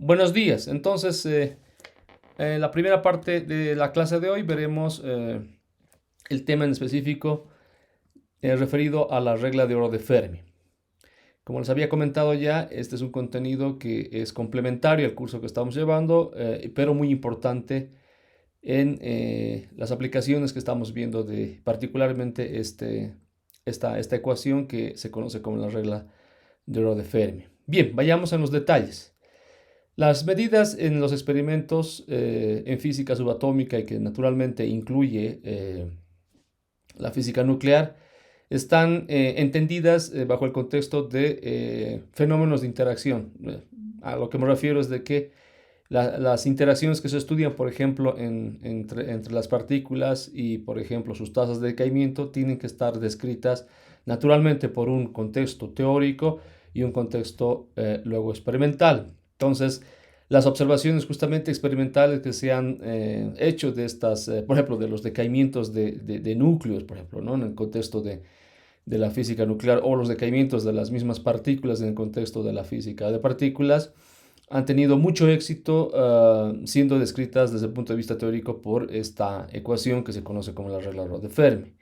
Buenos días. Entonces, en la primera parte de la clase de hoy veremos el tema en específico referido a la regla de oro de Fermi. Como les había comentado ya, este es un contenido que es complementario al curso que estamos llevando, pero muy importante en las aplicaciones que estamos viendo de particularmente esta ecuación que se conoce como la regla de oro de Fermi. Bien, vayamos a los detalles. Las medidas en los experimentos en física subatómica y que naturalmente incluye la física nuclear están entendidas bajo el contexto de fenómenos de interacción. A lo que me refiero es de que las interacciones que se estudian, por ejemplo, entre las partículas y, por ejemplo, sus tasas de decaimiento, tienen que estar descritas naturalmente por un contexto teórico y un contexto luego experimental. Entonces, las observaciones justamente experimentales que se han hecho de estas, por ejemplo, de los decaimientos de núcleos, por ejemplo, ¿no? En el contexto de la física nuclear o los decaimientos de las mismas partículas en el contexto de la física de partículas, han tenido mucho éxito siendo descritas desde el punto de vista teórico por esta ecuación que se conoce como la regla de Fermi.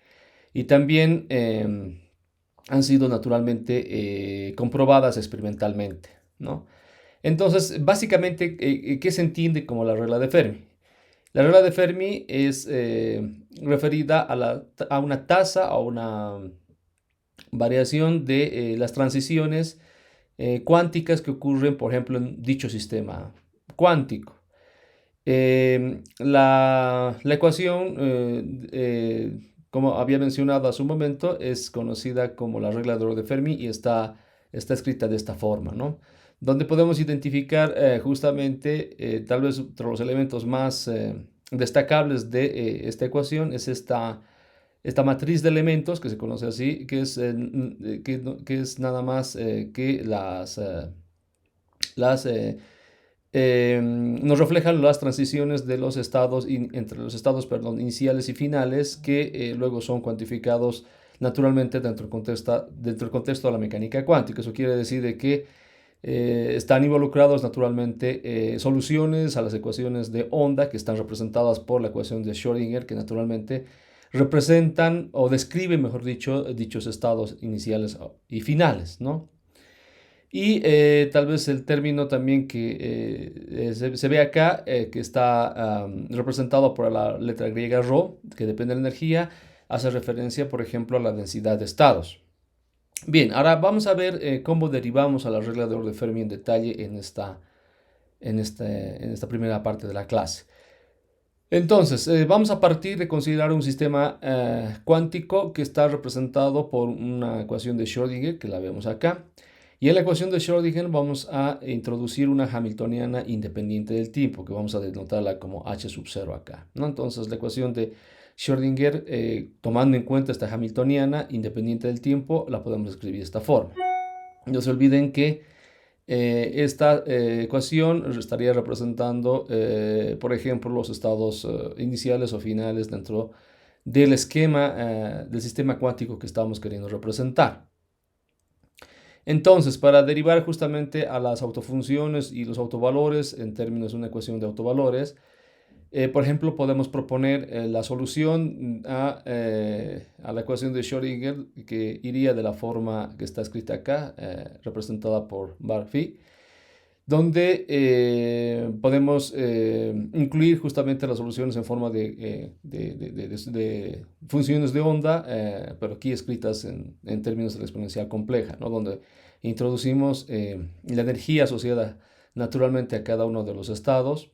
Y también han sido naturalmente comprobadas experimentalmente, ¿no? Entonces, básicamente, ¿qué se entiende como la regla de Fermi? La regla de Fermi es referida a una tasa, a una variación de las transiciones cuánticas que ocurren, por ejemplo, en dicho sistema cuántico. La ecuación, como había mencionado hace un momento, es conocida como la regla de oro de Fermi y está escrita de esta forma, ¿no? Donde podemos identificar justamente, tal vez entre los elementos más destacables de esta ecuación es esta matriz de elementos que se conoce así, que es nada más que nos reflejan las transiciones de los estados, entre los estados, perdón, iniciales y finales, que luego son cuantificados naturalmente dentro del contexto de la mecánica cuántica. Eso quiere decir de que están involucrados naturalmente soluciones a las ecuaciones de onda que están representadas por la ecuación de Schrödinger, que naturalmente representan o describen, mejor dicho, dichos estados iniciales y finales, ¿no? Y tal vez el término también que se ve acá, que está representado por la letra griega ρ, que depende de la energía, hace referencia, por ejemplo, a la densidad de estados. Bien, ahora vamos a ver cómo derivamos a la regla de oro de Fermi en detalle en esta primera parte de la clase. Entonces, vamos a partir de considerar un sistema cuántico que está representado por una ecuación de Schrödinger, que la vemos acá. Y en la ecuación de Schrödinger vamos a introducir una hamiltoniana independiente del tiempo, que vamos a denotarla como h sub 0 acá, ¿no? Entonces, la ecuación de Schrödinger, tomando en cuenta esta hamiltoniana independiente del tiempo, la podemos escribir de esta forma. No se olviden que esta ecuación estaría representando, por ejemplo, los estados iniciales o finales dentro del esquema del sistema cuántico que estamos queriendo representar. Entonces, para derivar justamente a las autofunciones y los autovalores en términos de una ecuación de autovalores, por ejemplo, podemos proponer la solución a la ecuación de Schrödinger, que iría de la forma que está escrita acá, representada por bar-phi, donde podemos incluir justamente las soluciones en forma de funciones de onda, pero aquí escritas en términos de la exponencial compleja, ¿no? Donde introducimos la energía asociada naturalmente a cada uno de los estados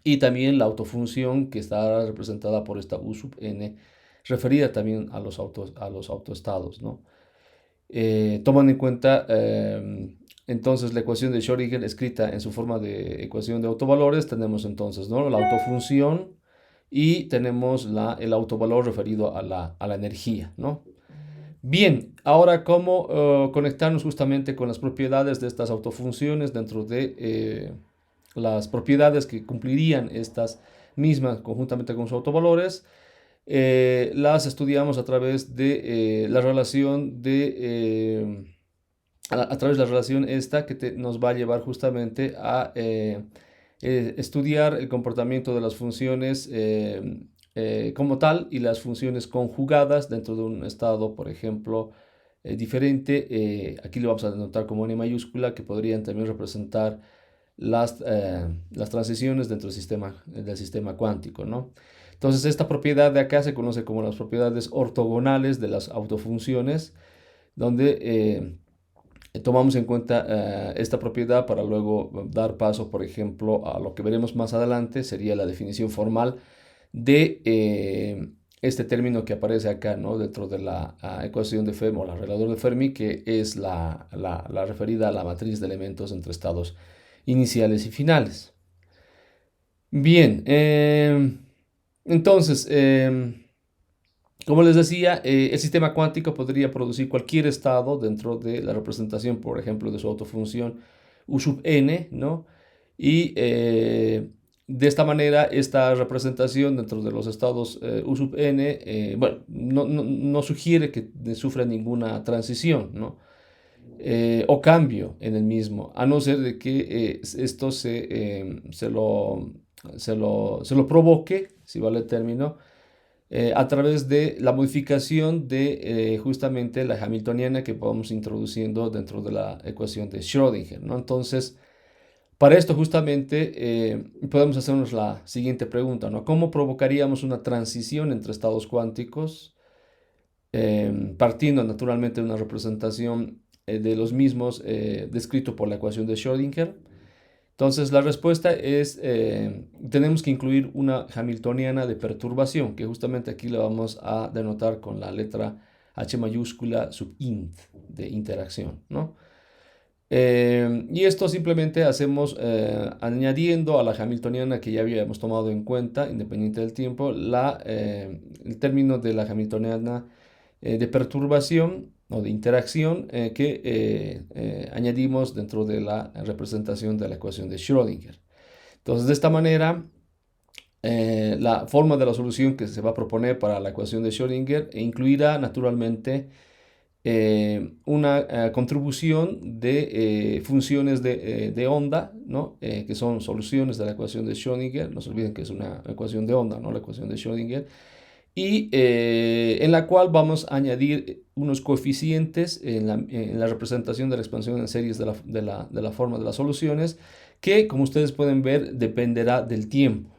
y también la autofunción que está representada por esta U sub n, referida también a los autoestados, ¿no? Tomando en cuenta entonces la ecuación de Schrödinger escrita en su forma de ecuación de autovalores, tenemos entonces, ¿no?, la autofunción y tenemos el autovalor referido a la energía, ¿no? Bien, ahora cómo conectarnos justamente con las propiedades de estas autofunciones dentro de las propiedades que cumplirían estas mismas conjuntamente con sus autovalores. Las estudiamos a través de la relación a través de la relación esta que nos va a llevar justamente a estudiar el comportamiento de las funciones como tal y las funciones conjugadas dentro de un estado, por ejemplo, diferente. Aquí lo vamos a denotar como N mayúscula, que podrían también representar las transiciones dentro del sistema cuántico, ¿no? Entonces, esta propiedad de acá se conoce como las propiedades ortogonales de las autofunciones, donde tomamos en cuenta esta propiedad para luego dar paso, por ejemplo, a lo que veremos más adelante, sería la definición formal de este término que aparece acá, ¿no? Dentro de la ecuación de Fermi o el arreglador de Fermi, que es la referida a la matriz de elementos entre estados iniciales y finales. Bien, entonces, como les decía, el sistema cuántico podría producir cualquier estado dentro de la representación, por ejemplo, de su autofunción U sub n, ¿no? Y de esta manera, esta representación dentro de los estados U sub n, bueno, no sugiere que sufra ninguna transición, ¿no? O cambio en el mismo, a no ser de que esto se lo provoque, si vale el término, a través de la modificación de justamente la hamiltoniana que vamos introduciendo dentro de la ecuación de Schrödinger, ¿no? Entonces, para esto justamente podemos hacernos la siguiente pregunta, ¿no? ¿Cómo provocaríamos una transición entre estados cuánticos partiendo naturalmente de una representación de los mismos descrito por la ecuación de Schrödinger? Entonces la respuesta es, tenemos que incluir una hamiltoniana de perturbación, que justamente aquí la vamos a denotar con la letra H mayúscula sub int, de interacción, ¿no? Y esto simplemente hacemos añadiendo a la hamiltoniana que ya habíamos tomado en cuenta, independiente del tiempo, el término de la hamiltoniana de perturbación o de interacción que añadimos dentro de la representación de la ecuación de Schrödinger. Entonces, de esta manera, la forma de la solución que se va a proponer para la ecuación de Schrödinger incluirá naturalmente una contribución de funciones de onda, ¿no? Que son soluciones de la ecuación de Schrödinger. No se olviden que es una ecuación de onda, ¿no? La ecuación de Schrödinger. Y en la cual vamos a añadir unos coeficientes en la representación de la expansión en series de la forma de las soluciones, que como ustedes pueden ver dependerá del tiempo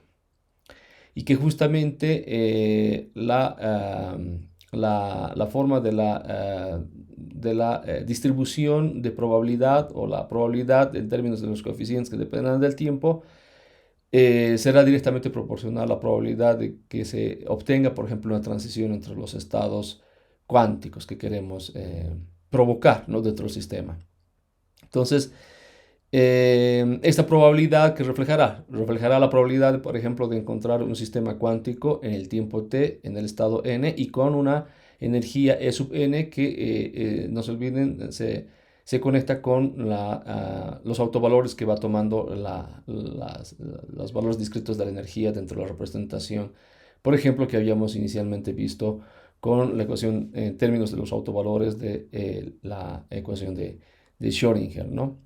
y que justamente la forma de la distribución de probabilidad o la probabilidad en términos de los coeficientes que dependerán del tiempo será directamente proporcional a la probabilidad de que se obtenga, por ejemplo, una transición entre los estados cuánticos que queremos provocar, ¿no? Dentro del sistema. Entonces, esta probabilidad que reflejará la probabilidad, por ejemplo, de encontrar un sistema cuántico en el tiempo t, en el estado n, y con una energía E sub n que, no se olviden, se conecta con los autovalores que va tomando los valores discretos de la energía dentro de la representación, por ejemplo, que habíamos inicialmente visto con la ecuación en términos de los autovalores de la ecuación de Schrödinger, ¿no?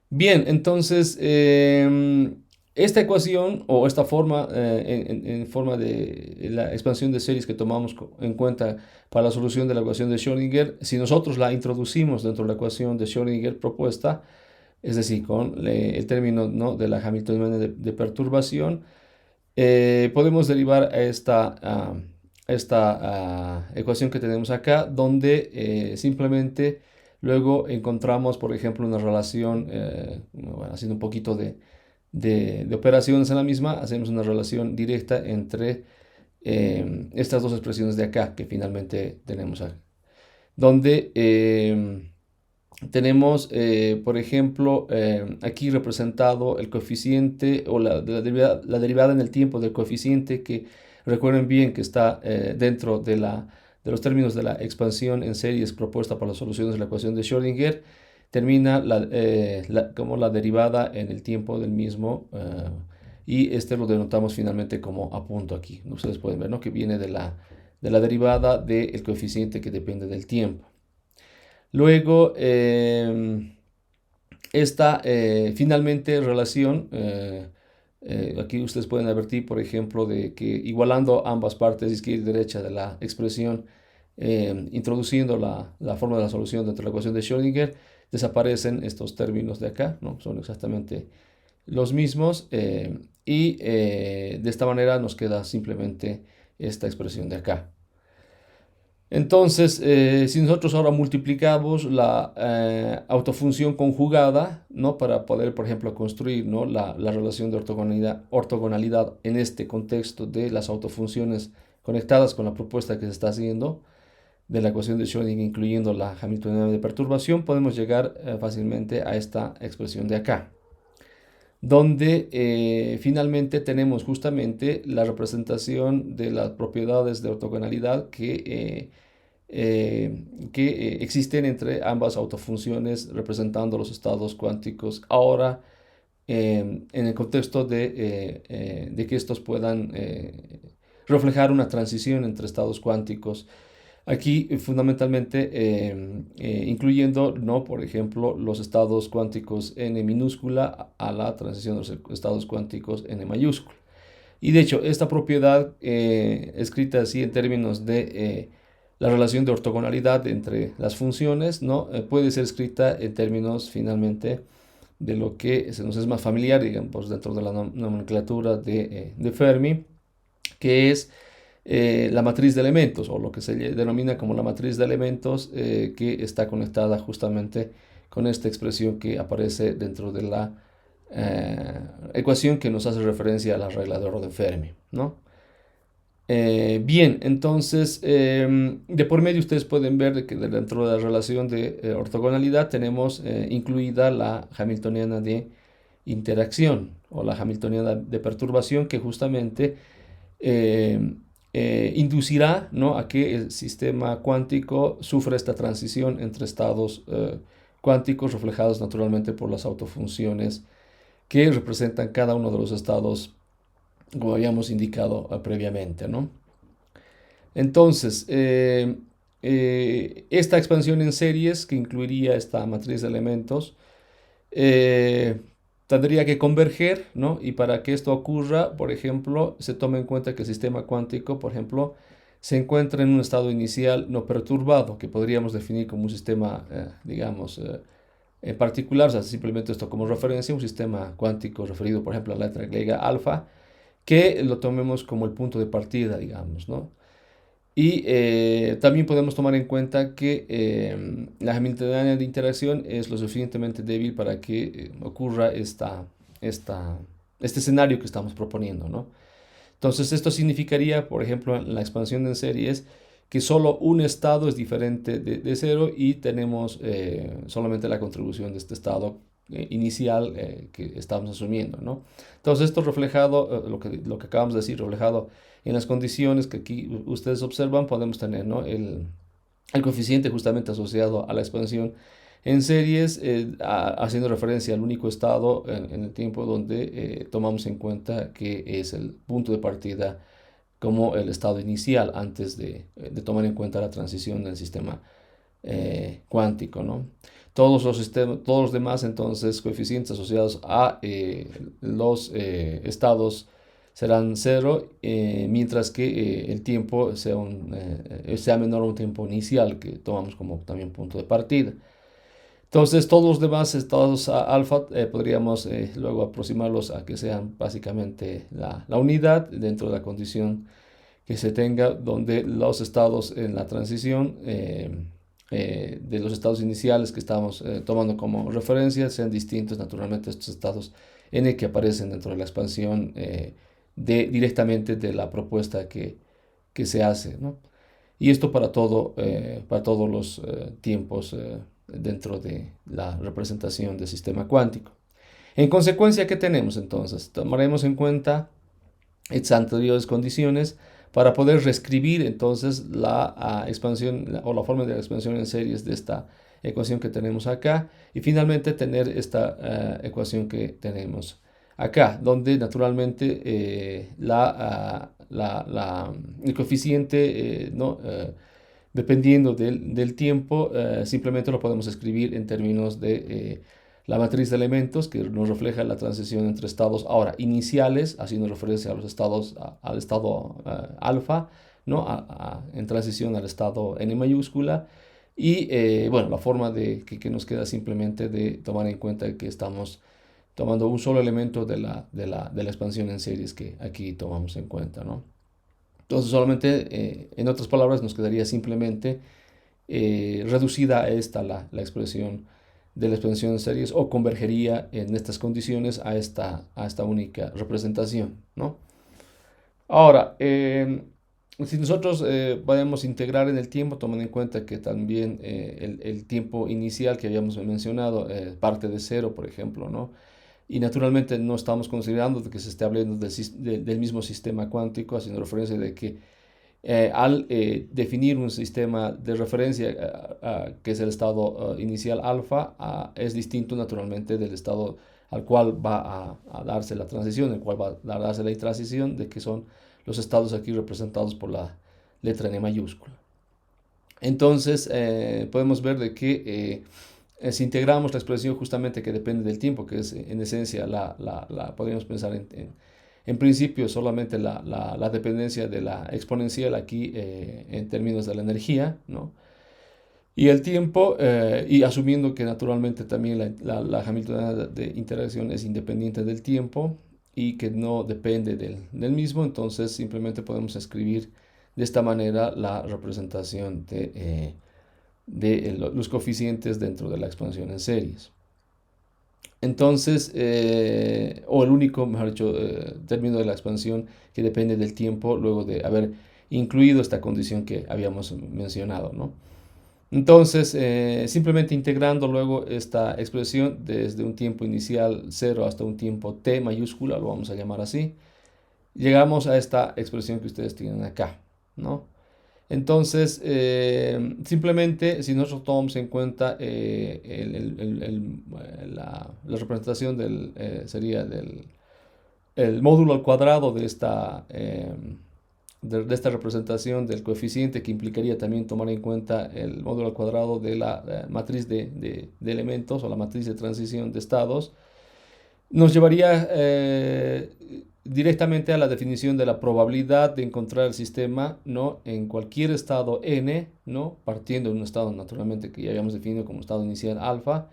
Bien, entonces esta ecuación o esta forma en forma de la expansión de series que tomamos en cuenta para la solución de la ecuación de Schrödinger, si nosotros la introducimos dentro de la ecuación de Schrödinger propuesta, es decir, con el término, ¿no? De la hamiltoniana de perturbación, podemos derivar a esta ecuación que tenemos acá, donde simplemente luego encontramos, por ejemplo, una relación, bueno, haciendo un poquito de operaciones en la misma, hacemos una relación directa entre estas dos expresiones de acá que finalmente tenemos acá, donde tenemos, por ejemplo, aquí representado el coeficiente o la derivada en el tiempo del coeficiente que recuerden bien que está dentro de los términos de la expansión en series propuesta para las soluciones de la ecuación de Schrödinger, termina como la derivada en el tiempo del mismo y este lo denotamos finalmente como a punto aquí. Ustedes pueden ver, ¿no? Que viene de la derivada del coeficiente que depende del tiempo. Luego, esta finalmente relación, aquí ustedes pueden advertir, por ejemplo, de que igualando ambas partes, izquierda y derecha de la expresión, introduciendo la forma de la solución dentro de la ecuación de Schrödinger, desaparecen estos términos de acá, ¿no? Son exactamente los mismos, y de esta manera nos queda simplemente esta expresión de acá. Entonces, si nosotros ahora multiplicamos la autofunción conjugada, ¿no? Para poder, por ejemplo, construir, ¿no? la relación de ortogonalidad en este contexto de las autofunciones conectadas con la propuesta que se está haciendo de la ecuación de Schrödinger, incluyendo la hamiltoniana de perturbación, podemos llegar fácilmente a esta expresión de acá, donde finalmente tenemos justamente la representación de las propiedades de ortogonalidad que existen entre ambas autofunciones representando los estados cuánticos ahora en el contexto de que estos puedan reflejar una transición entre estados cuánticos. Aquí fundamentalmente incluyendo, ¿no? Por ejemplo, los estados cuánticos n minúscula a la transición de los estados cuánticos n mayúscula. Y de hecho, esta propiedad escrita así en términos de la relación de ortogonalidad entre las funciones, ¿no? Puede ser escrita en términos finalmente de lo que se nos es más familiar, digamos, dentro de la nomenclatura de Fermi, que es la matriz de elementos, o lo que se denomina como la matriz de elementos, que está conectada justamente con esta expresión que aparece dentro de la ecuación que nos hace referencia a la regla de oro de Fermi, ¿no? Bien, entonces de por medio ustedes pueden ver de que dentro de la relación de ortogonalidad tenemos incluida la hamiltoniana de interacción o la hamiltoniana de perturbación, que justamente inducirá, ¿no? a que el sistema cuántico sufra esta transición entre estados cuánticos reflejados naturalmente por las autofunciones que representan cada uno de los estados, como habíamos indicado previamente, ¿no? Entonces, esta expansión en series, que incluiría esta matriz de elementos, tendría que converger, ¿no? Y para que esto ocurra, por ejemplo, se toma en cuenta que el sistema cuántico, por ejemplo, se encuentra en un estado inicial no perturbado, que podríamos definir como un sistema, digamos, en particular, o sea, simplemente esto como referencia, un sistema cuántico referido, por ejemplo, a la letra griega alfa, que lo tomemos como el punto de partida, digamos, ¿no? Y también podemos tomar en cuenta que la hamiltoniana de interacción es lo suficientemente débil para que ocurra este escenario que estamos proponiendo, ¿no? Entonces esto significaría, por ejemplo, en la expansión en series, que solo un estado es diferente de cero y tenemos solamente la contribución de este estado inicial que estamos asumiendo, ¿no? Entonces esto reflejado, lo que acabamos de decir, reflejado en las condiciones que aquí ustedes observan, podemos tener, ¿no? el coeficiente justamente asociado a la expansión en series, haciendo referencia al único estado en el tiempo donde tomamos en cuenta que es el punto de partida como el estado inicial antes de tomar en cuenta la transición del sistema cuántico, ¿no? Todos los demás, entonces, coeficientes asociados a los estados serán cero, mientras que el tiempo sea menor a un tiempo inicial, que tomamos como también punto de partida. Entonces, todos los demás estados alfa podríamos luego aproximarlos a que sean básicamente la unidad dentro de la condición que se tenga, donde los estados en la transición de los estados iniciales que estamos tomando como referencia sean distintos naturalmente a estos estados n que aparecen dentro de la expansión directamente de la propuesta que se hace, ¿no? Y esto para todos los tiempos dentro de la representación del sistema cuántico. En consecuencia, ¿qué tenemos entonces? Tomaremos en cuenta estas anteriores condiciones para poder reescribir entonces la expansión o la forma de la expansión en series de esta ecuación que tenemos acá y finalmente tener esta ecuación que tenemos acá, donde naturalmente el coeficiente ¿no? dependiendo del tiempo, simplemente lo podemos escribir en términos de la matriz de elementos que nos refleja la transición entre estados ahora iniciales, haciendo referencia a los estados, al estado alfa, ¿no? En transición al estado n mayúscula. Y bueno, la forma que nos queda simplemente de tomar en cuenta que estamos tomando un solo elemento de la expansión en series que aquí tomamos en cuenta, ¿no? Entonces solamente, en otras palabras, nos quedaría simplemente reducida a esta la expresión de la expansión en series, o convergería en estas condiciones a esta única representación, ¿no? Ahora, si nosotros podemos integrar en el tiempo, tomando en cuenta que también el tiempo inicial que habíamos mencionado parte de cero, por ejemplo, ¿no? Y naturalmente no estamos considerando de que se esté hablando del mismo sistema cuántico, haciendo referencia de que al definir un sistema de referencia que es el estado inicial alfa, es distinto naturalmente del estado al cual va a darse la transición, el cual va a darse la transición, de que son los estados aquí representados por la letra N mayúscula. Entonces podemos ver de que si integramos la expresión justamente que depende del tiempo, que es en esencia podríamos pensar en principio solamente la dependencia de la exponencial aquí en términos de la energía, ¿no? Y el tiempo, y asumiendo que naturalmente también la Hamiltoniana de interacción es independiente del tiempo y que no depende del mismo, entonces simplemente podemos escribir de esta manera la representación de los coeficientes dentro de la expansión en series. Entonces, o el único, mejor dicho, término de la expansión que depende del tiempo luego de haber incluido esta condición que habíamos mencionado, ¿no? Entonces, simplemente integrando luego esta expresión desde un tiempo inicial 0 hasta un tiempo t mayúscula, lo vamos a llamar así, llegamos a esta expresión que ustedes tienen acá, ¿no? Entonces, simplemente si nosotros tomamos en cuenta la representación sería el módulo al cuadrado de esta representación del coeficiente, que implicaría también tomar en cuenta el módulo al cuadrado de la matriz de elementos, o la matriz de transición de estados, nos llevaría directamente a la definición de la probabilidad de encontrar el sistema, ¿no?, en cualquier estado n, ¿no?, partiendo de un estado naturalmente que ya habíamos definido como estado inicial alfa,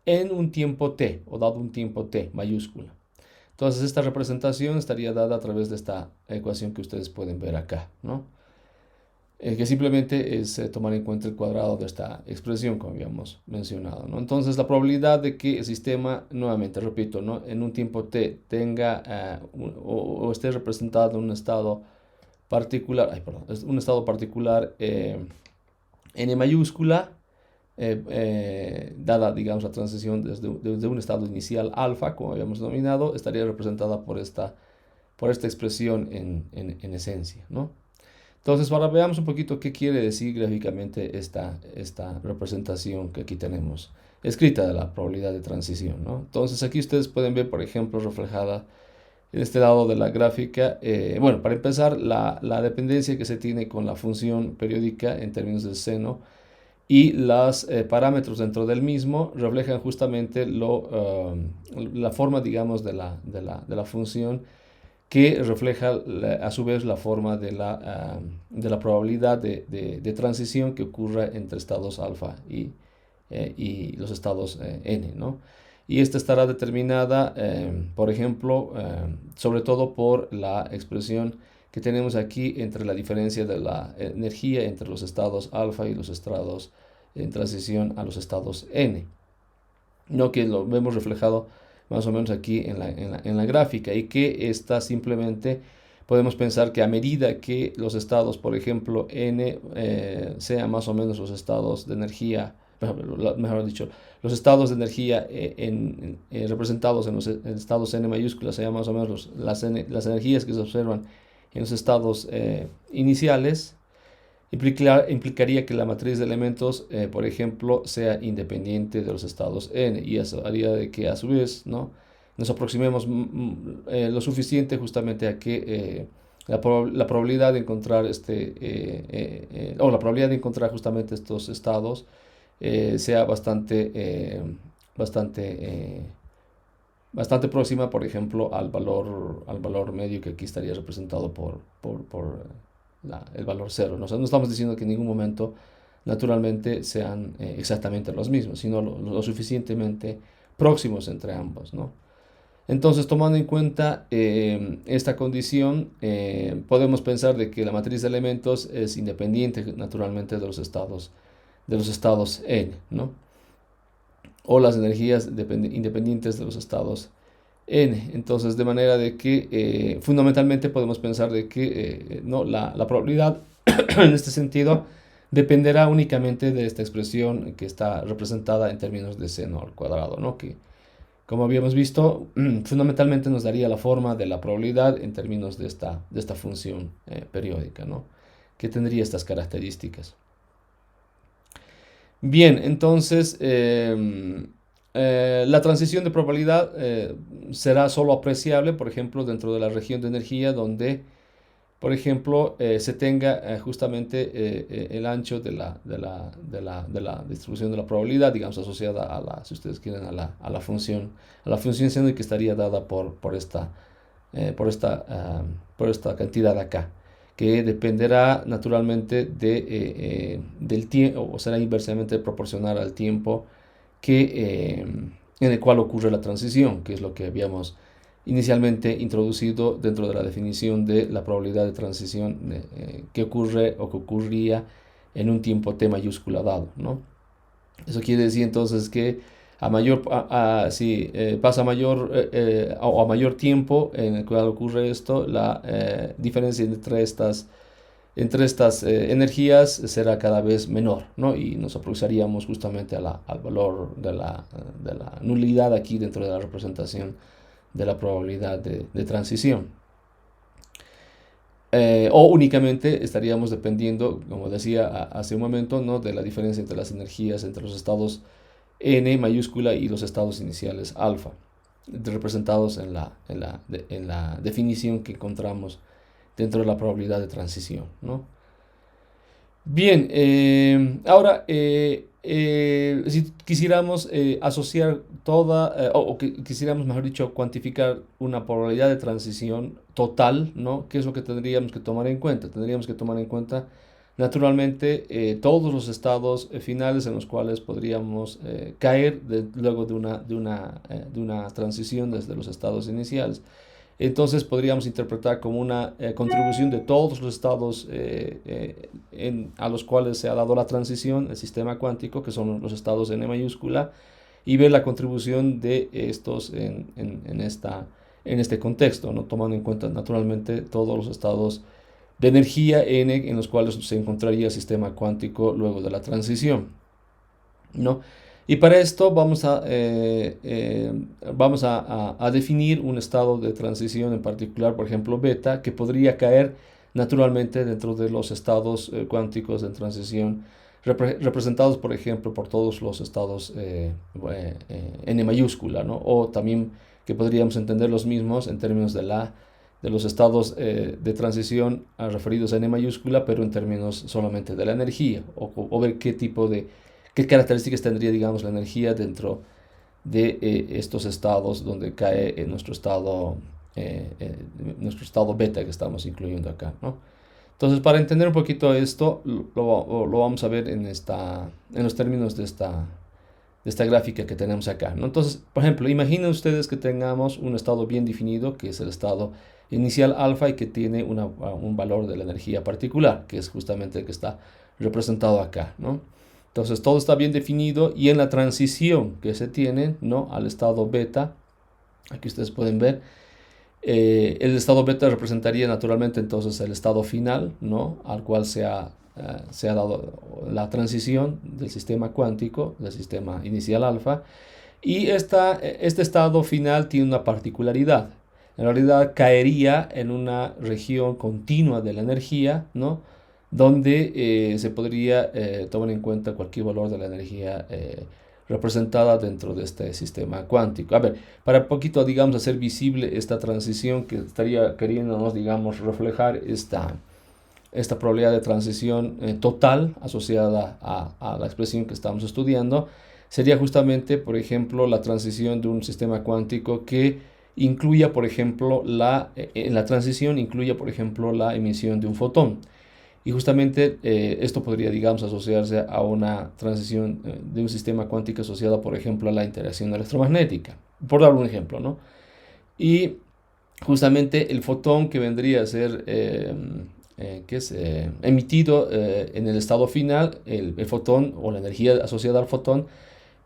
en un tiempo t, o dado un tiempo t mayúscula. Entonces esta representación estaría dada a través de esta ecuación que ustedes pueden ver acá, ¿no? Que simplemente es tomar en cuenta el cuadrado de esta expresión, como habíamos mencionado, ¿no? Entonces la probabilidad de que el sistema, nuevamente repito, ¿no?, en un tiempo t tenga o esté representado en un estado particular, un estado particular n mayúscula, dada, digamos, la transición desde un estado inicial alfa, como habíamos denominado, estaría representada por esta expresión en esencia, ¿no? Entonces, ahora veamos un poquito qué quiere decir gráficamente esta representación que aquí tenemos escrita de la probabilidad de transición, ¿no? Entonces, aquí ustedes pueden ver, por ejemplo, reflejada en este lado de la gráfica, bueno, para empezar, la dependencia que se tiene con la función periódica en términos del seno, y los parámetros dentro del mismo reflejan justamente la forma, digamos, de la función, que refleja a su vez la forma de la probabilidad de transición que ocurra entre estados alfa y los estados n, ¿no? Y esta estará determinada, por ejemplo, sobre todo por la expresión que tenemos aquí entre la diferencia de la energía entre los estados alfa y los estados en transición a los estados n, ¿no?, que lo vemos reflejado más o menos aquí en la gráfica, y que está simplemente, podemos pensar que a medida que los estados, por ejemplo, n, sean más o menos los estados de energía, mejor dicho, los estados de energía representados en los estados n mayúsculas, sean más o menos las energías que se observan en los estados iniciales, implicaría que la matriz de elementos, por ejemplo, sea independiente de los estados n, y eso haría de que a su vez, ¿no?, nos aproximemos lo suficiente justamente a que la probabilidad de encontrar o la probabilidad de encontrar justamente estos estados sea bastante, bastante próxima, por ejemplo, al valor medio que aquí estaría representado por el valor cero, ¿no? O sea, no estamos diciendo que en ningún momento naturalmente sean exactamente los mismos, sino lo suficientemente próximos entre ambos, ¿no? Entonces, tomando en cuenta esta condición, podemos pensar de que la matriz de elementos es independiente naturalmente de los estados n, ¿no? O las energías independientes de los estados n. Entonces, de manera de que fundamentalmente podemos pensar de que no, la probabilidad en este sentido dependerá únicamente de esta expresión que está representada en términos de seno al cuadrado, ¿no? Que, como habíamos visto, fundamentalmente nos daría la forma de la probabilidad en términos de esta función periódica, ¿no? Que tendría estas características. Bien, entonces la transición de probabilidad será solo apreciable, por ejemplo, dentro de la región de energía donde, por ejemplo, se tenga justamente el ancho de la distribución de la probabilidad, digamos, asociada si ustedes quieren, a la función seno, que estaría dada por esta cantidad acá, que dependerá naturalmente del tiempo, o será inversamente proporcional al tiempo en el cual ocurre la transición, que es lo que habíamos inicialmente introducido dentro de la definición de la probabilidad de transición que ocurre o que ocurría en un tiempo t mayúscula dado, ¿no? Eso quiere decir entonces que si pasa a mayor tiempo en el cual ocurre esto, la diferencia entre estas energías será cada vez menor, ¿no? Y nos aproximaríamos justamente al valor de la nulidad aquí dentro de la representación de la probabilidad de transición. O únicamente estaríamos dependiendo, como decía hace un momento, ¿no? De la diferencia entre las energías, entre los estados n mayúscula y los estados iniciales alfa, representados en la definición que encontramos dentro de la probabilidad de transición, ¿no? Bien, ahora si quisiéramos asociar o que quisiéramos, mejor dicho, cuantificar una probabilidad de transición total, ¿no? ¿Qué es lo que tendríamos que tomar en cuenta? Tendríamos que tomar en cuenta, naturalmente, todos los estados finales en los cuales podríamos caer luego de una transición desde los estados iniciales. Entonces podríamos interpretar como una contribución de todos los estados a los cuales se ha dado la transición, el sistema cuántico, que son los estados n mayúscula, y ver la contribución de estos en este contexto, ¿no? Tomando en cuenta naturalmente todos los estados de energía n en los cuales se encontraría el sistema cuántico luego de la transición, ¿no? Y para esto vamos a definir un estado de transición en particular, por ejemplo, beta, que podría caer naturalmente dentro de los estados cuánticos de transición representados, por ejemplo, por todos los estados n mayúscula, ¿no? O también que podríamos entender los mismos en términos de los estados de transición referidos a n mayúscula, pero en términos solamente de la energía, o ver qué características tendría, digamos, la energía dentro de estos estados donde cae nuestro estado beta que estamos incluyendo acá, ¿no? Entonces, para entender un poquito esto, lo vamos a ver en los términos de esta gráfica que tenemos acá, ¿no? Entonces, por ejemplo, imaginen ustedes que tengamos un estado bien definido, que es el estado inicial alfa, y que tiene un valor de la energía particular, que es justamente el que está representado acá, ¿no? Entonces todo está bien definido, y en la transición que se tiene, ¿no? Al estado beta, aquí ustedes pueden ver, el estado beta representaría naturalmente entonces el estado final, ¿no? Al cual se ha dado la transición del sistema cuántico, del sistema inicial alfa, y este estado final tiene una particularidad. En realidad caería en una región continua de la energía, ¿no? Donde se podría tomar en cuenta cualquier valor de la energía representada dentro de este sistema cuántico. A ver, para un poquito, digamos, hacer visible esta transición que estaría queriéndonos, digamos, reflejar esta probabilidad de transición total asociada a la expresión que estamos estudiando, sería justamente, por ejemplo, la transición de un sistema cuántico que incluya, por ejemplo, en la transición incluya, por ejemplo, la emisión de un fotón. Y justamente esto podría, digamos, asociarse a una transición de un sistema cuántico asociado, por ejemplo, a la interacción electromagnética, por dar un ejemplo, ¿no? Y justamente el fotón que vendría a ser que es emitido en el estado final, el fotón o la energía asociada al fotón,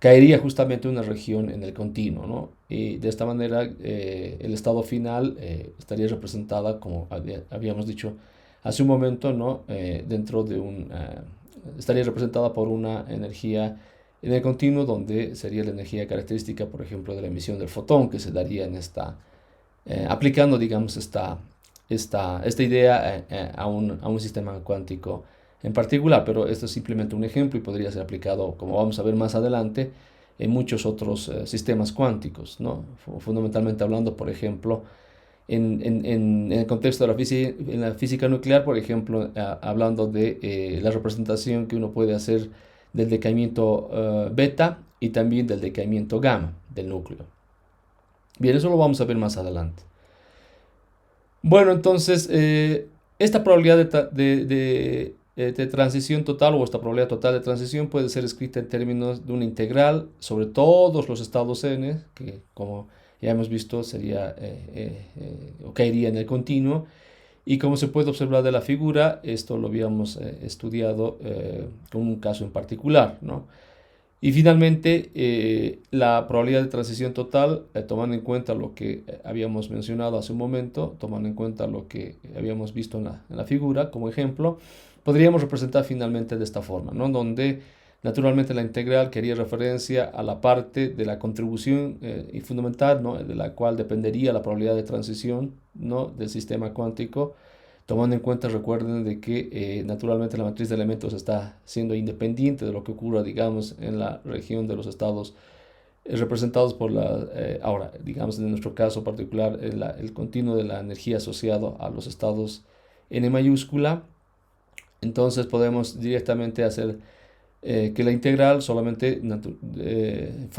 caería justamente en una región en el continuo, ¿no? Y de esta manera el estado final estaría representada, como habíamos dicho hace un momento, ¿no? Dentro de estaría representada por una energía en el continuo, donde sería la energía característica, por ejemplo, de la emisión del fotón, que se daría en aplicando, digamos, esta idea a un sistema cuántico en particular, pero esto es simplemente un ejemplo y podría ser aplicado, como vamos a ver más adelante, en muchos otros sistemas cuánticos, ¿no? Fundamentalmente hablando, por ejemplo, en el contexto de en la física nuclear, por ejemplo, hablando de la representación que uno puede hacer del decaimiento beta y también del decaimiento gamma del núcleo. Bien, eso lo vamos a ver más adelante. Bueno, entonces, esta probabilidad de transición total o esta probabilidad total de transición puede ser escrita en términos de una integral sobre todos los estados n, que como ya hemos visto sería o caería en el continuo. Y como se puede observar de la figura, esto lo habíamos estudiado con un caso en particular, ¿no? Y finalmente, la probabilidad de transición total, tomando en cuenta lo que habíamos mencionado hace un momento, tomando en cuenta lo que habíamos visto en la figura como ejemplo, podríamos representar finalmente de esta forma, ¿no? Donde naturalmente la integral que haría referencia a la parte de la contribución y fundamental, ¿no? De la cual dependería la probabilidad de transición, ¿no? Del sistema cuántico, tomando en cuenta, recuerden, de que naturalmente la matriz de elementos está siendo independiente de lo que ocurra, digamos, en la región de los estados representados por ahora, digamos, en nuestro caso particular, el continuo de la energía asociado a los estados n mayúscula. Entonces podemos directamente hacer que la integral solamente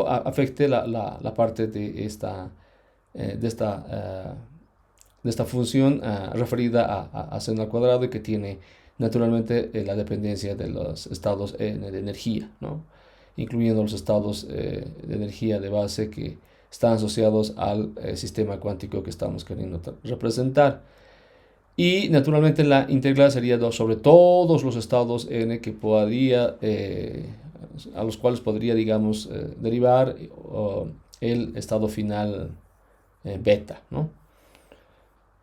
afecte la parte de esta función referida a seno al cuadrado y que tiene naturalmente la dependencia de los estados de energía, ¿no? Incluyendo los estados de energía de base que están asociados al sistema cuántico que estamos queriendo representar. Y naturalmente la integral sería sobre todos los estados n que podría, a los cuales podría, digamos, derivar el estado final beta, ¿no?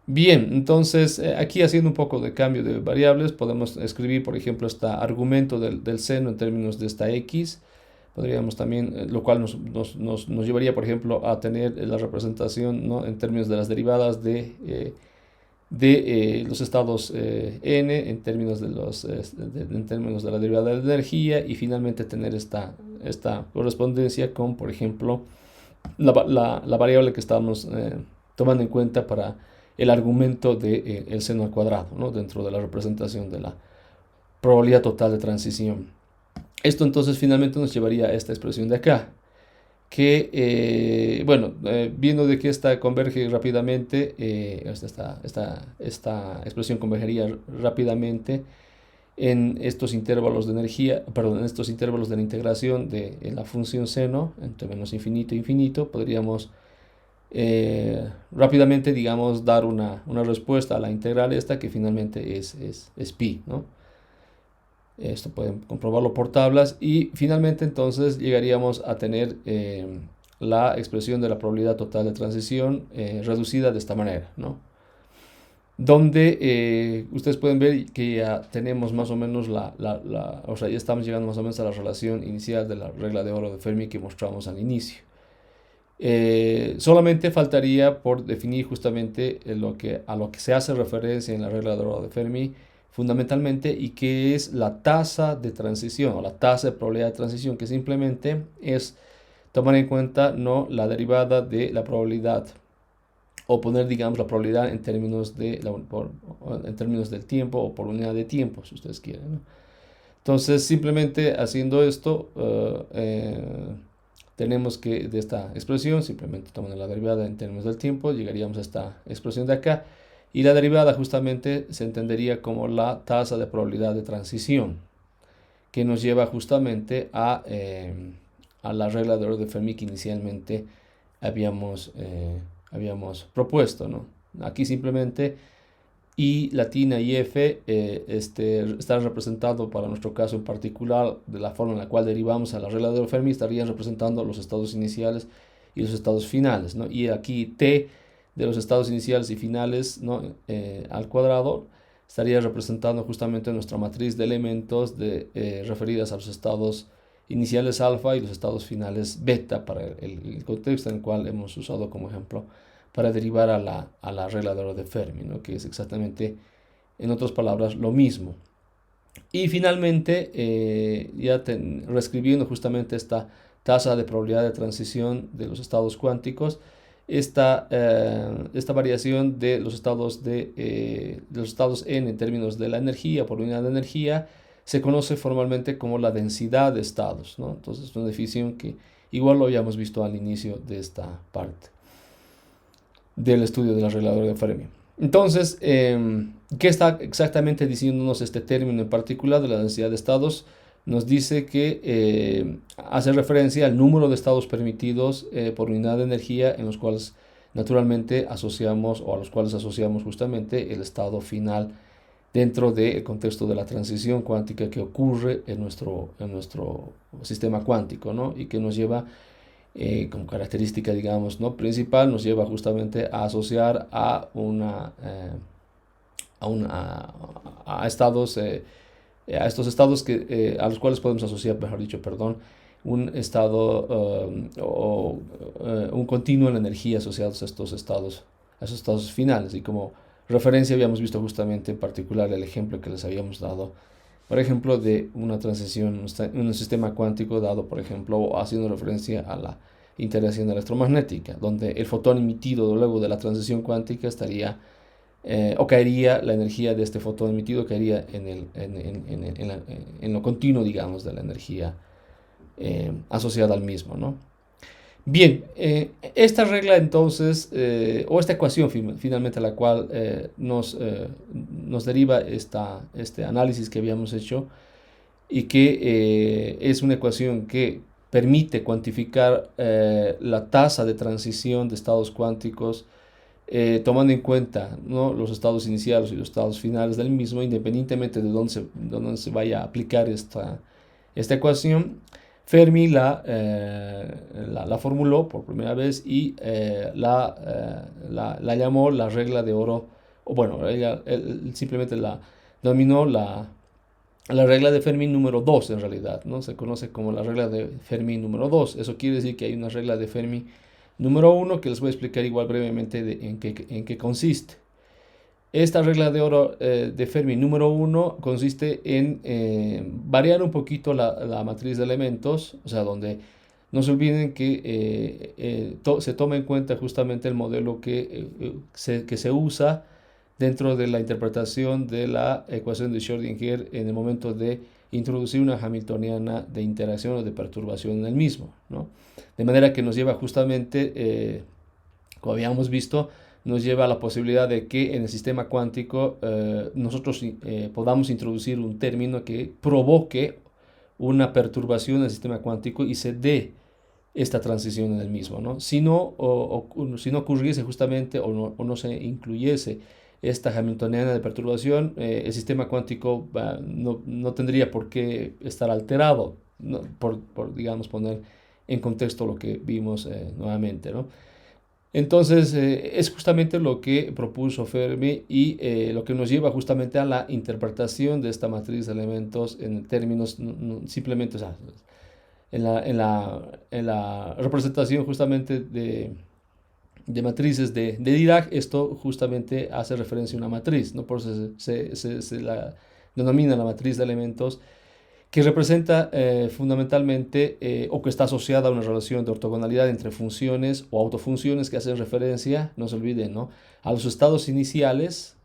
Bien, entonces aquí haciendo un poco de cambio de variables, podemos escribir, por ejemplo, este argumento del seno en términos de esta x. Podríamos también, lo cual nos llevaría, por ejemplo, a tener la representación, ¿no? En términos de las derivadas de los estados n en términos en términos de la derivada de la energía, y finalmente tener esta correspondencia con, por ejemplo, la variable que estamos tomando en cuenta para el argumento del seno al cuadrado, ¿no? Dentro de la representación de la probabilidad total de transición. Esto entonces finalmente nos llevaría a esta expresión de acá, que, bueno, viendo de que esta converge rápidamente, esta expresión convergería rápidamente en estos intervalos de energía, perdón, en estos intervalos de la integración de la función seno entre menos infinito e infinito, podríamos rápidamente, digamos, dar una respuesta a la integral esta, que finalmente es pi, ¿no? Esto pueden comprobarlo por tablas. Y finalmente entonces llegaríamos a tener la expresión de la probabilidad total de transición reducida de esta manera, ¿no? Donde ustedes pueden ver que ya tenemos más o menos o sea, ya estamos llegando más o menos a la relación inicial de la regla de oro de Fermi que mostramos al inicio. Solamente faltaría por definir justamente a lo que se hace referencia en la regla de oro de Fermi, fundamentalmente, y que es la tasa de transición o la tasa de probabilidad de transición, que simplemente es tomar en cuenta, ¿no?, la derivada de la probabilidad, o poner, digamos, la probabilidad en términos en términos del tiempo o por unidad de tiempo, si ustedes quieren, ¿no? Entonces, simplemente haciendo esto, tenemos que de esta expresión, simplemente tomando la derivada en términos del tiempo, llegaríamos a esta expresión de acá. Y la derivada justamente se entendería como la tasa de probabilidad de transición, que nos lleva justamente a la regla de oro de Fermi que inicialmente habíamos propuesto, ¿no? Aquí simplemente I latina y F está representado para nuestro caso en particular de la forma en la cual derivamos a la regla de Fermi, estarían representando los estados iniciales y los estados finales, ¿no? Y aquí T de los estados iniciales y finales, ¿no?, al cuadrado estaría representando justamente nuestra matriz de elementos referidas a los estados iniciales alfa y los estados finales beta para el contexto en el cual hemos usado como ejemplo para derivar a la regla de oro de Fermi, ¿no?, que es exactamente, en otras palabras, lo mismo. Y finalmente, reescribiendo justamente esta tasa de probabilidad de transición de los estados cuánticos, esta variación de los estados n en términos de la energía por unidad de energía se conoce formalmente como la densidad de estados, ¿no? Entonces es una definición que igual lo habíamos visto al inicio de esta parte del estudio de la regla de Fermi. Entonces, ¿qué está exactamente diciéndonos este término en particular de la densidad de estados? Nos dice que hace referencia al número de estados permitidos por unidad de energía en los cuales naturalmente asociamos, o a los cuales asociamos justamente el estado final dentro del contexto de la transición cuántica que ocurre en nuestro sistema cuántico, ¿no?, y que nos lleva como característica, digamos, ¿no?, principal, nos lleva justamente a asociar a estados, a estos estados a los cuales podemos asociar, mejor dicho, perdón, un estado un continuo en la energía asociados a esos estados finales. Y como referencia habíamos visto justamente en particular el ejemplo que les habíamos dado, por ejemplo, de una transición en un sistema cuántico dado, por ejemplo, haciendo referencia a la interacción electromagnética, donde el fotón emitido luego de la transición cuántica estaría, o caería, la energía de este fotón emitido caería en lo continuo, digamos, de la energía asociada al mismo, ¿no? Bien, esta regla entonces, o esta ecuación finalmente a la cual nos deriva este análisis que habíamos hecho, y que es una ecuación que permite cuantificar la tasa de transición de estados cuánticos, tomando en cuenta, ¿no?, los estados iniciales y los estados finales del mismo, independientemente de dónde se vaya a aplicar esta ecuación. Fermi la formuló por primera vez y la llamó la regla de oro, o bueno, él simplemente la denominó la regla de Fermi número 2 en realidad, ¿no? Se conoce como la regla de Fermi número 2. Eso quiere decir que hay una regla de Fermi número 1 que les voy a explicar igual brevemente en qué consiste. Esta regla de oro de Fermi número 1 consiste en variar un poquito la matriz de elementos, o sea, donde no se olviden que se toma en cuenta justamente el modelo que se usa dentro de la interpretación de la ecuación de Schrödinger en el momento de introducir una hamiltoniana de interacción o de perturbación en el mismo, ¿no? De manera que nos lleva justamente, como habíamos visto, nos lleva a la posibilidad de que en el sistema cuántico nosotros podamos introducir un término que provoque una perturbación en el sistema cuántico y se dé esta transición en el mismo, ¿no? Si no ocurriese justamente o no se incluyese esta hamiltoniana de perturbación, el sistema cuántico no tendría por qué estar alterado, ¿no?, por, digamos, poner en contexto lo que vimos nuevamente, ¿no? Entonces, es justamente lo que propuso Fermi y lo que nos lleva justamente a la interpretación de esta matriz de elementos en términos simplemente, o sea, en la representación justamente de matrices de Dirac, esto justamente hace referencia a una matriz, ¿no? Por eso se la denomina la matriz de elementos, que representa fundamentalmente o que está asociada a una relación de ortogonalidad entre funciones o autofunciones que hacen referencia, no se olviden, ¿no?, a los estados iniciales,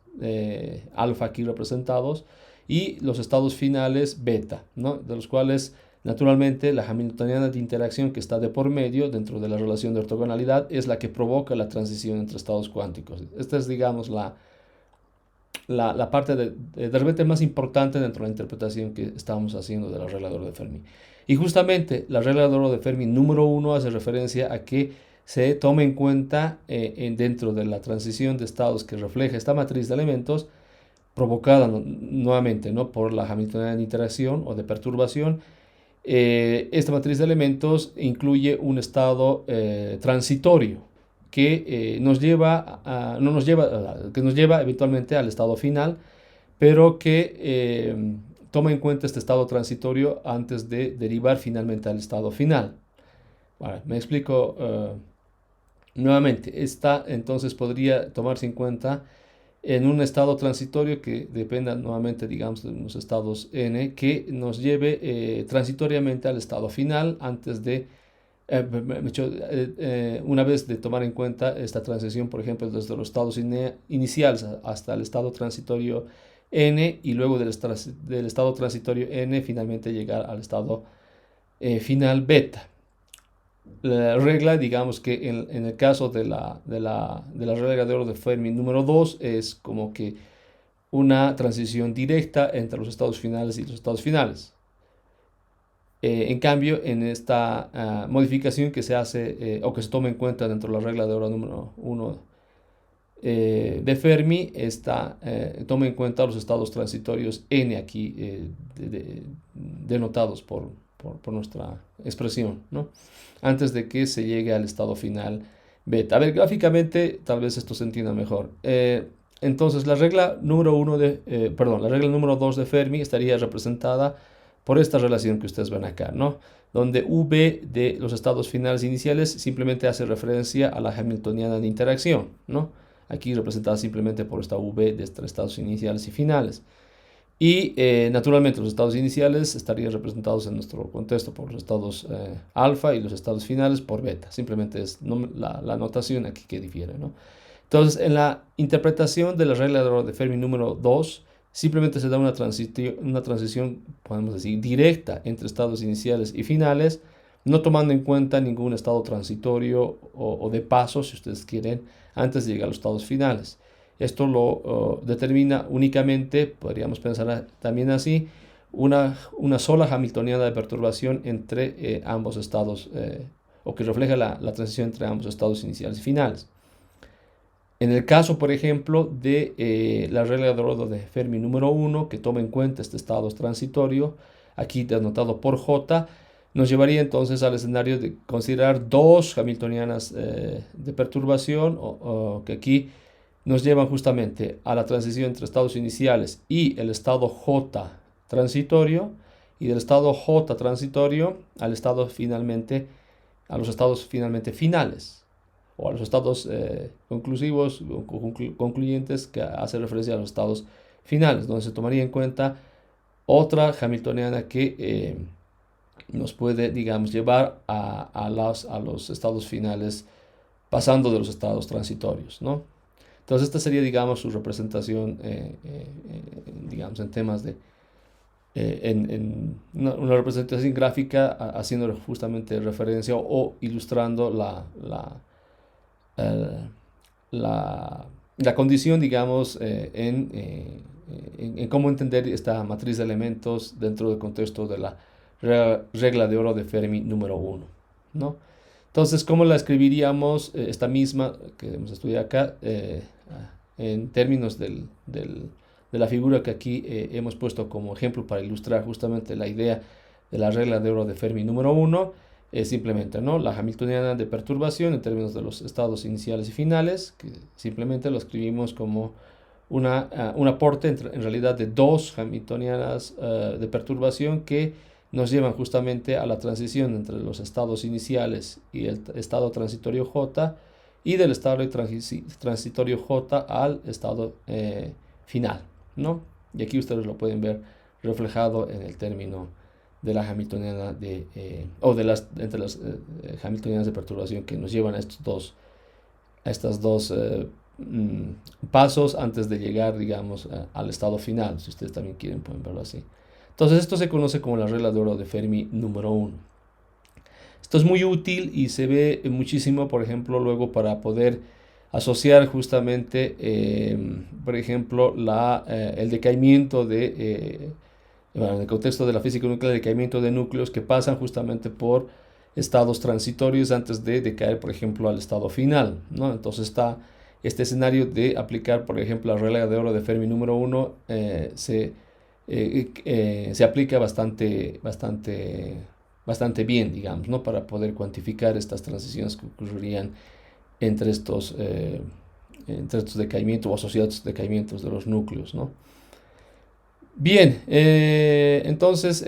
alfa aquí representados, y los estados finales beta, ¿no?, de los cuales naturalmente la hamiltoniana de interacción que está de por medio dentro de la relación de ortogonalidad es la que provoca la transición entre estados cuánticos. Esta es, digamos, la parte de repente más importante dentro de la interpretación que estamos haciendo de la regla de oro de Fermi. Y justamente la regla de oro de Fermi número 1 hace referencia a que se tome en cuenta dentro de la transición de estados que refleja esta matriz de elementos, provocada nuevamente, ¿no?, por la hamiltoniana de interacción o de perturbación. Esta matriz de elementos incluye un estado transitorio que nos lleva que nos lleva eventualmente al estado final, pero que toma en cuenta este estado transitorio antes de derivar finalmente al estado final. Vale, me explico nuevamente. Esta entonces podría tomarse en cuenta en un estado transitorio que dependa nuevamente, digamos, de unos estados n, que nos lleve transitoriamente al estado final antes de, una vez de tomar en cuenta esta transición, por ejemplo, desde los estados iniciales hasta el estado transitorio n, y luego del estado transitorio n finalmente llegar al estado final beta. La regla, digamos que en el caso de la regla de oro de Fermi número 2 es como que una transición directa entre los estados finales y los estados finales. En cambio, en esta modificación que se hace o que se toma en cuenta dentro de la regla de oro número 1 de Fermi, toma en cuenta los estados transitorios n aquí denotados por nuestra expresión, ¿no?, antes de que se llegue al estado final beta. A ver, gráficamente tal vez esto se entienda mejor. Entonces la regla número 2 de Fermi estaría representada por esta relación que ustedes ven acá, ¿no?, donde V de los estados finales iniciales simplemente hace referencia a la hamiltoniana de interacción, ¿no?, aquí representada simplemente por esta V de estos estados iniciales y finales. Y naturalmente los estados iniciales estarían representados en nuestro contexto por los estados alfa, y los estados finales por beta. Simplemente es la notación aquí que difiere, ¿no? Entonces, en la interpretación de la regla de oro de Fermi número 2, simplemente se da una transición, podemos decir, directa entre estados iniciales y finales, no tomando en cuenta ningún estado transitorio o de paso, si ustedes quieren, antes de llegar a los estados finales. Esto lo determina únicamente, podríamos pensar también así, una sola hamiltoniana de perturbación entre ambos estados, o que refleja la transición entre ambos estados iniciales y finales. En el caso, por ejemplo, de la regla de oro de Fermi número 1, que toma en cuenta este estado transitorio, aquí denotado por J, nos llevaría entonces al escenario de considerar dos hamiltonianas de perturbación, que aquí nos llevan justamente a la transición entre estados iniciales y el estado J transitorio, y del estado J transitorio a los estados finalmente finales, o a los estados conclusivos, concluyentes, que hace referencia a los estados finales, donde se tomaría en cuenta otra hamiltoniana que nos puede, digamos, llevar a los estados finales pasando de los estados transitorios, ¿no? Entonces esta sería, digamos, su representación, digamos, en temas de, en una representación gráfica, haciendo justamente referencia o ilustrando la condición, digamos, en cómo entender esta matriz de elementos dentro del contexto de la regla de oro de Fermi número 1, ¿no? Entonces, ¿cómo la escribiríamos esta misma que hemos estudiado acá en términos de la figura que aquí hemos puesto como ejemplo para ilustrar justamente la idea de la regla de oro de Fermi número 1? Es simplemente, ¿no?, la hamiltoniana de perturbación en términos de los estados iniciales y finales, que simplemente lo escribimos como un aporte en realidad de dos hamiltonianas de perturbación que nos llevan justamente a la transición entre los estados iniciales y el estado transitorio J, y del estado transitorio J al estado final, ¿no? Y aquí ustedes lo pueden ver reflejado en el término de la hamiltoniana entre las hamiltonianas de perturbación que nos llevan a estos dos pasos antes de llegar, digamos, al estado final. Si ustedes también quieren, pueden verlo así. Entonces, esto se conoce como la regla de oro de Fermi número 1. Esto es muy útil y se ve muchísimo, por ejemplo, luego para poder asociar justamente, por ejemplo, el decaimiento bueno, en el contexto de la física nuclear, el decaimiento de núcleos que pasan justamente por estados transitorios antes de decaer, por ejemplo, al estado final, ¿no? Entonces está este escenario de aplicar, por ejemplo, la regla de oro de Fermi número 1 se aplica bastante bien, digamos, ¿no? Para poder cuantificar estas transiciones que ocurrirían entre estos decaimientos o asociados decaimientos de los núcleos, ¿no? Bien, entonces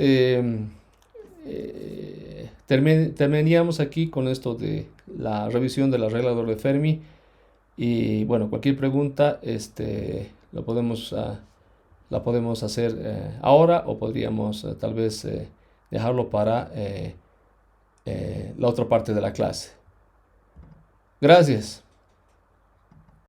terminaríamos aquí con esto de la revisión de la regla de oro de Fermi. Y bueno, cualquier pregunta la podemos hacer ahora, o podríamos tal vez dejarlo para la otra parte de la clase. Gracias.